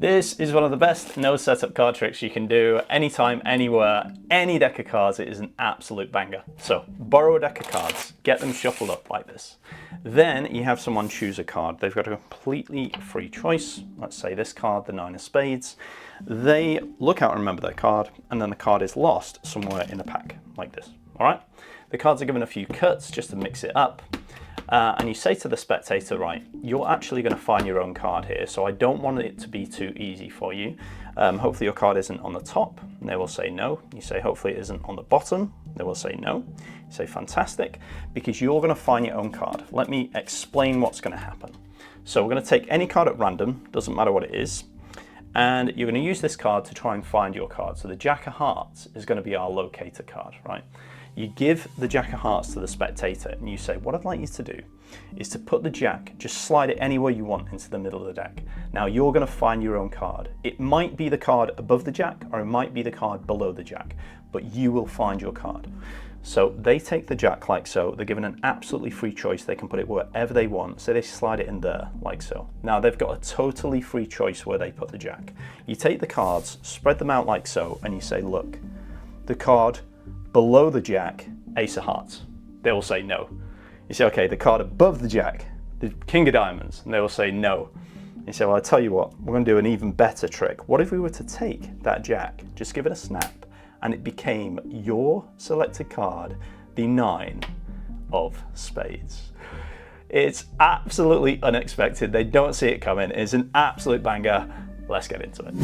This is one of the best no setup card tricks you can do anytime, anywhere, any deck of cards. It is an absolute banger. So borrow a deck of cards, get them shuffled up like this. Then you have someone choose a card. They've got a completely free choice. Let's say this card, the 9 of spades. They look out and remember their card, and then the card is lost somewhere in a pack like this. All right. The cards are given a few cuts just to mix it up. And you say to the spectator, right, you're actually going to find your own card here, so I don't want it to be too easy for you. Hopefully your card isn't on the top, and they will say no. You say hopefully it isn't on the bottom, they will say no. You say fantastic, because you're going to find your own card. Let me explain what's going to happen. So we're going to take any card at random, doesn't matter what it is, and you're going to use this card to try and find your card. So the Jack of Hearts is going to be our locator card, right? You give the Jack of Hearts to the spectator and you say, what I'd like you to do is to put the Jack, just slide it anywhere you want into the middle of the deck. Now you're going to find your own card. It might be the card above the Jack or it might be the card below the Jack, but you will find your card. So they take the Jack like so. They're given an absolutely free choice. They can put it wherever they want. So they slide it in there like so. Now they've got a totally free choice where they put the Jack. You take the cards, spread them out like so, and you say, look, the card below the Jack, Ace of Hearts. They will say no. You say, okay, the card above the Jack, the King of Diamonds, and they will say no. You say, well, I'll tell you what, we're going to do an even better trick. What if we were to take that Jack, just give it a snap, and it became your selected card, the 9 of spades. It's absolutely unexpected. They don't see it coming. It's an absolute banger. Let's get into it.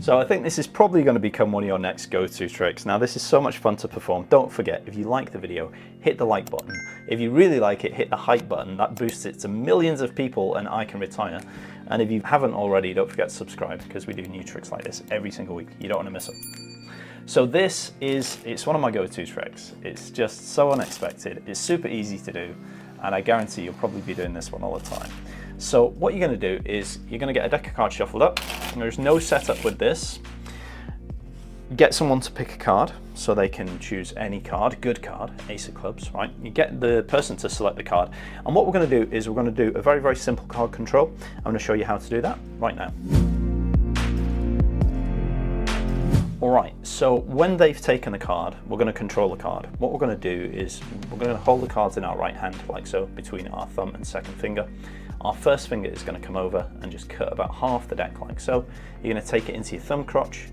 So I think this is probably going to become one of your next go-to tricks. Now this is so much fun to perform. Don't forget, if you like the video, hit the like button. If you really like it, hit the hype button. That boosts it to millions of people and I can retire. And if you haven't already, don't forget to subscribe because we do new tricks like this every single week. You don't want to miss them. So it's one of my go-to tricks. It's just so unexpected. It's super easy to do. And I guarantee you'll probably be doing this one all the time. So what you're going to do is you're going to get a deck of cards shuffled up. And there's no setup with this. Get someone to pick a card so they can choose any card, good card, Ace of Clubs, right? You get the person to select the card. And what we're going to do is we're going to do a very, very simple card control. I'm going to show you how to do that right now. All right, so when they've taken the card, we're going to control the card. What we're going to do is we're going to hold the cards in our right hand like so, between our thumb and second finger. Our first finger is going to come over and just cut about half the deck like so. You're going to take it into your thumb crotch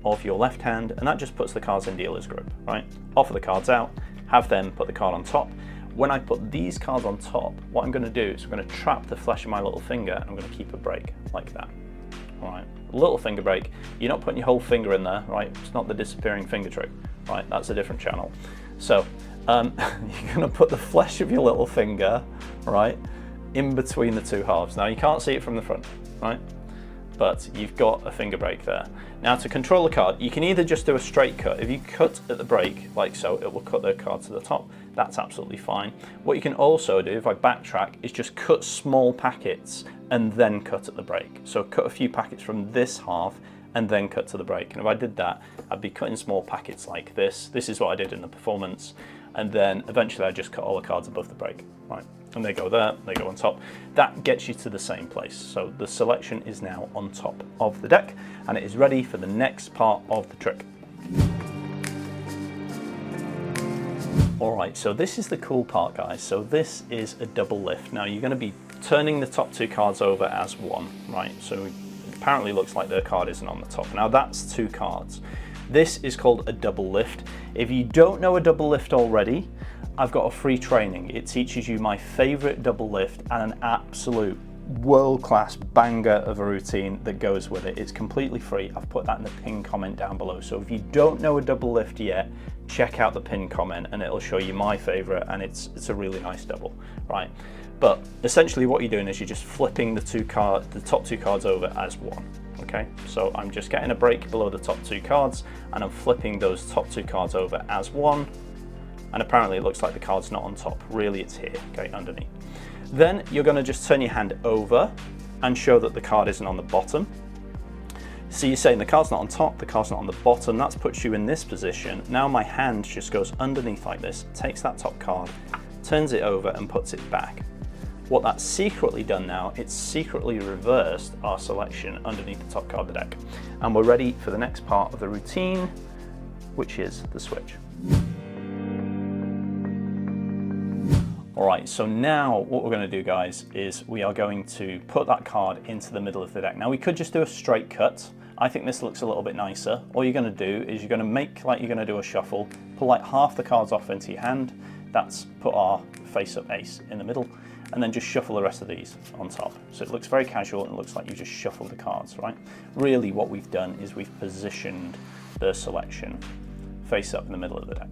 of your left hand, and that just puts the cards in dealer's grip, right? Offer the cards out, have them put the card on top. When I put these cards on top, what I'm going to do is I'm going to trap the flesh of my little finger and I'm going to keep a break like that. All right, a little finger break. You're not putting your whole finger in there, right? It's not the disappearing finger trick, right? That's a different channel. So you're going to put the flesh of your little finger, right, in between the two halves. Now you can't see it from the front, right? But you've got a finger break there. Now to control the card, you can either just do a straight cut. If you cut at the break like so, it will cut the card to the top. That's absolutely fine. What you can also do, if I backtrack, is just cut small packets and then cut at the break. So cut a few packets from this half and then cut to the break. And if I did that, I'd be cutting small packets like this. This is what I did in the performance. And then eventually I just cut all the cards above the break, right? And they go there, they go on top. That gets you to the same place. So the selection is now on top of the deck and it is ready for the next part of the trick. All right, so this is the cool part, guys. So this is a double lift. Now you're going to be turning the top two cards over as one, right? So it apparently looks like the card isn't on the top. Now that's two cards. This is called a double lift. If you don't know a double lift already, I've got a free training. It teaches you my favorite double lift and an absolute world-class banger of a routine that goes with it. It's completely free. I've put that in the pinned comment down below. So if you don't know a double lift yet, check out the pinned comment and it'll show you my favorite, and it's a really nice double, right? But essentially what you're doing is you're just flipping the top two cards over as one. Okay, so I'm just getting a break below the top two cards and I'm flipping those top two cards over as one. And apparently it looks like the card's not on top. Really, it's here, okay, underneath. Then you're going to just turn your hand over and show that the card isn't on the bottom. So you're saying the card's not on top, the card's not on the bottom. That puts you in this position. Now my hand just goes underneath like this, takes that top card, turns it over and puts it back. What that's secretly done now, it's secretly reversed our selection underneath the top card of the deck. And we're ready for the next part of the routine, which is the switch. All right, so now what we're going to do, guys, is we are going to put that card into the middle of the deck. Now, we could just do a straight cut. I think this looks a little bit nicer. All you're going to do is you're going to make like you're going to do a shuffle, pull like half the cards off into your hand. That's put our face-up ace in the middle, and then just shuffle the rest of these on top. So it looks very casual and it looks like you just shuffled the cards, right? Really, what we've done is we've positioned the selection face up in the middle of the deck.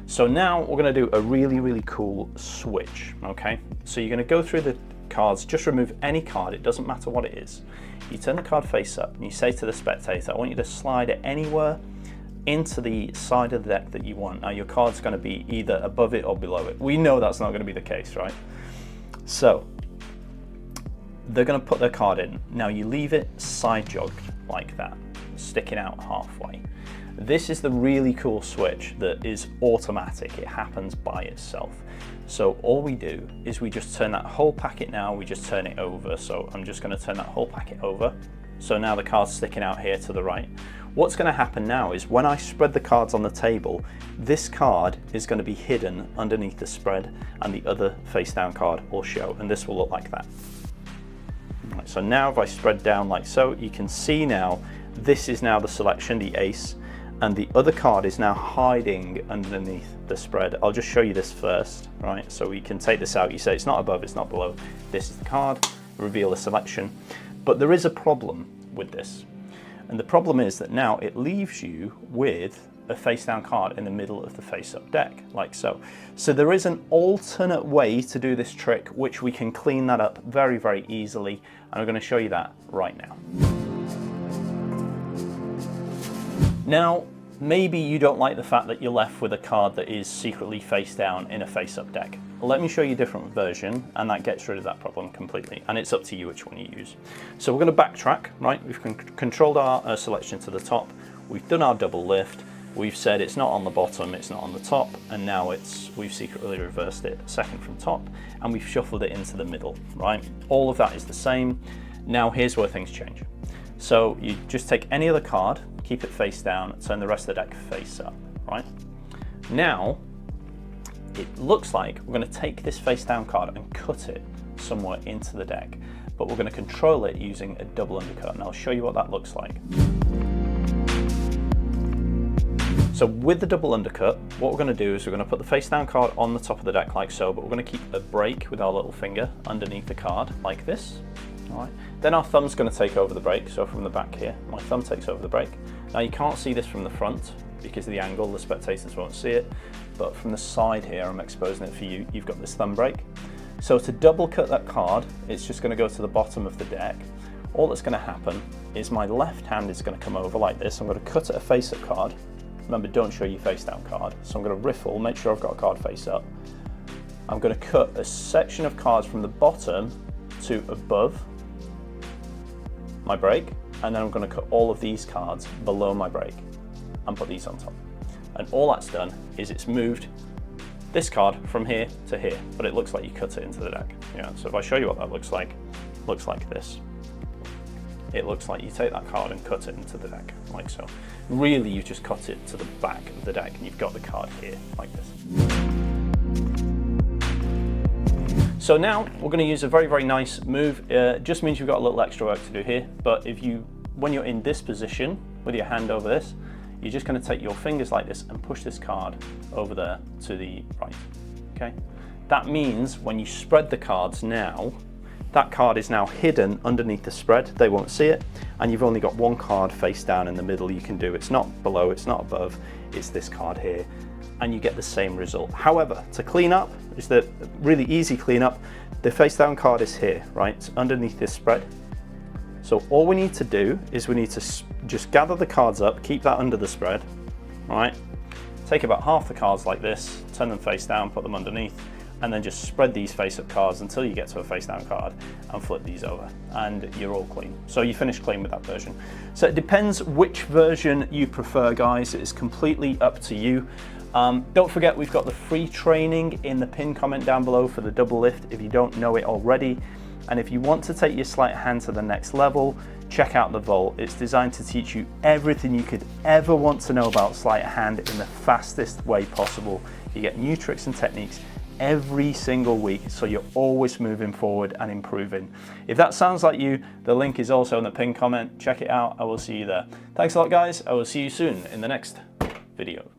So now we're going to do a really, really cool switch, okay? So you're going to go through the cards, just remove any card, it doesn't matter what it is. You turn the card face up and you say to the spectator, I want you to slide it anywhere into the side of the deck that you want. Now your card's going to be either above it or below it. We know that's not going to be the case, right? So they're going to put their card in. Now you leave it side jogged like that, sticking out halfway. This is the really cool switch that is automatic. It happens by itself. So all we do is we just turn that whole packet now, we just turn it over. So I'm just going to turn that whole packet over. So now the card's sticking out here to the right. What's going to happen now is when I spread the cards on the table, this card is going to be hidden underneath the spread and the other face down card will show, and this will look like that. Right, so now if I spread down like so, you can see now this is now the selection, the ace, and the other card is now hiding underneath the spread. I'll just show you this first, right? So we can take this out. You say it's not above, it's not below. This is the card, reveal the selection. But there is a problem with this. And the problem is that now it leaves you with a face down card in the middle of the face up deck, like so. So there is an alternate way to do this trick, which we can clean that up very, very easily. And I'm going to show you that right now. Now, maybe you don't like the fact that you're left with a card that is secretly face down in a face-up deck. Let me show you a different version, and that gets rid of that problem completely, and it's up to you which one you use. So we're going to backtrack, right? We've controlled our selection to the top, we've done our double lift, we've said it's not on the bottom, it's not on the top, and now we've secretly reversed it second from top, and we've shuffled it into the middle, right? All of that is the same. Now here's where things change. So you just take any other card, keep it face down, turn the rest of the deck face up, right? Now, it looks like we're going to take this face down card and cut it somewhere into the deck, but we're going to control it using a double undercut, and I'll show you what that looks like. So with the double undercut, what we're going to do is we're going to put the face down card on the top of the deck like so, but we're going to keep a break with our little finger underneath the card like this. All right. Then our thumb's going to take over the break, so from the back here, my thumb takes over the break. Now you can't see this from the front because of the angle, the spectators won't see it, but from the side here, I'm exposing it for you, you've got this thumb break. So to double cut that card, it's just going to go to the bottom of the deck. All that's going to happen is my left hand is going to come over like this. I'm going to cut at a face-up card. Remember, don't show your face-down card. So I'm going to riffle, make sure I've got a card face-up. I'm going to cut a section of cards from the bottom to above my break, and then I'm going to cut all of these cards below my break and put these on top. And all that's done is it's moved this card from here to here, but it looks like you cut it into the deck. Yeah. So if I show you what that looks like this. It looks like you take that card and cut it into the deck, like so. Really, you just cut it to the back of the deck and you've got the card here, like this. So now we're going to use a very, very nice move. It just means you've got a little extra work to do here, but when you're in this position with your hand over this, you're just going to take your fingers like this and push this card over there to the right, okay? That means when you spread the cards now, that card is now hidden underneath the spread, they won't see it, and you've only got one card face down in the middle you can do. It's not below, it's not above, it's this card here, and you get the same result. However, to clean up, is the really easy cleanup, the face down card is here, right? It's underneath this spread. So all we need to do is we need to just gather the cards up, keep that under the spread, right? Take about half the cards like this, turn them face down, put them underneath, and then just spread these face-up cards until you get to a face-down card and flip these over, and you're all clean. So you finish clean with that version. So it depends which version you prefer, guys. It's completely up to you. Don't forget, we've got the free training in the pinned comment down below for the double lift if you don't know it already. And if you want to take your sleight of hand to the next level, check out the vault. It's designed to teach you everything you could ever want to know about sleight of hand in the fastest way possible. You get new tricks and techniques every single week, so you're always moving forward and improving. If that sounds like you, the link is also in the pinned comment. Check it out. I will see you there. Thanks a lot, guys. I will see you soon in the next video.